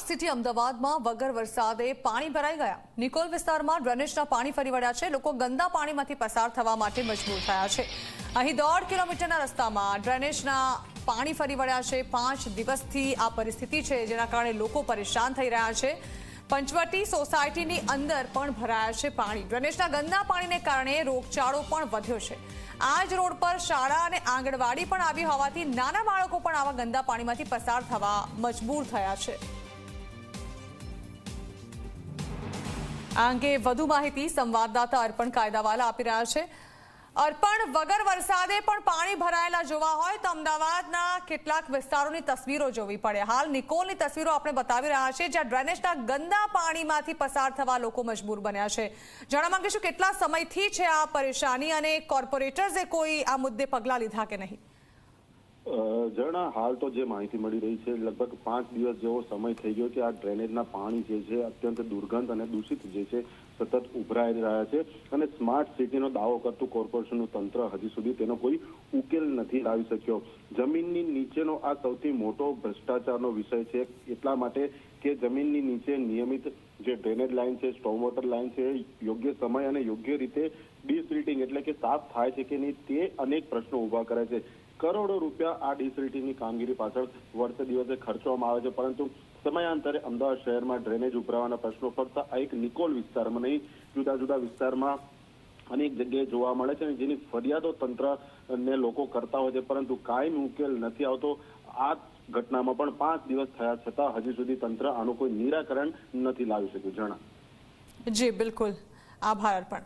Smart city અમદાવાદમાં વગર વરસાદે પાણી ભરાઈ ગયા। નિકોલ વિસ્તારમાં ડ્રેનેજના પાણી ફરી વળ્યા છે। લોકો ગંદા પાણીમાંથી પસાર થવા માટે મજબૂર થયા છે। અહીં 1.5 કિલોમીટરના રસ્તામાં ડ્રેનેજના પાણી ફરી વળ્યા છે। 5 દિવસથી આ પરિસ્થિતિ છે, જેના કારણે લોકો પરેશાન થઈ રહ્યા છે। પંચવટી સોસાયટીની અંદર પણ ભરાયા છે પાણી। ડ્રેનેજના ગંદા પાણીને કારણે રોગચાળો પણ વધ્યો છે। આ જ રોડ પર શાળા અને આંગણવાડી પણ આવી હોવાથી નાના બાળકો પણ આવા ગંદા પાણીમાંથી પસાર થવા મજબૂર થયા છે। આ અંગે વધુ માહિતી સંવાદદાતા અર્પણ કાયદાવાલા આપી રહ્યા છે। અર્પણ, વગર વરસાદે પણ પાણી ભરાયેલા જોવા હોય તો અમદાવાદના કેટલાક વિસ્તારોની તસવીરો જોવી પડે। હાલ નિકોલની તસવીરો આપણે બતાવી રહ્યા છીએ, જ્યાં ડ્રેનેજના ગંદા પાણીમાંથી પસાર થવા લોકો મજબૂર બન્યા છે। જાણવા માંગીશું કેટલા સમયથી છે આ પરેશાની અને કોર્પોરેટર્સે કોઈ આ મુદ્દે પગલાં લીધા કે નહીં? ઝરણા, હાલ તો જે માહિતી મળી રહી છે, લગભગ 5 દિવસ જેવો સમય થઈ ગયો કે આ ડ્રેનેજના પાણી જે છે અત્યંત દુર્ગંધ અને દૂષિત જે છે સતત ઉભરાઈ રહ્યા છે અને સ્માર્ટ સિટીનો દાવો કરતું કોર્પોરેશનનું તંત્ર હજી સુધી તેનો કોઈ ઉકેલ નથી લાવી શક્યો। જમીનની નીચેનો આ સૌથી મોટો ભ્રષ્ટાચારનો વિષય છે, એટલા માટે કે જમીનની નીચે નિયમિત જે ડ્રેનેજ લાઇન છે, સ્ટોર્મ વોટર લાઇન છે, યોગ્ય સમય અને યોગ્ય રીતે ડિસિલ્ટિંગ એટલે કે સાફ થાય છે કે નહીં, તે અનેક પ્રશ્નો ઊભા કરે છે। કરોડો રૂપિયા આ ડિસિલ્ટિંગની કામગીરી પાછળ વર્ષે દિવસે ખર્ચવામાં આવે છે, પરંતુ સમયાંતરે અમદાવાદ શહેરમાં ડ્રેનેજ ઉભરાવાના પ્રશ્નો ફક્ત આ એક નિકોલ વિસ્તારમાં નહીં, જુદા જુદા વિસ્તારમાં અનેક જગ્યાએ જોવા મળે છે, જેની ફરિયાદો તંત્રને લોકો કરતા હોય છે, પરંતુ કાયમી ઉકેલ નથી આવતો। આ ઘટનામાં પણ 5 દિવસ થયા છતાં હજી સુધી તંત્ર આનું કોઈ નિરાકરણ નથી લાવી શક્યું। જણા જી બિલકુલ, આભાર અર્પણ।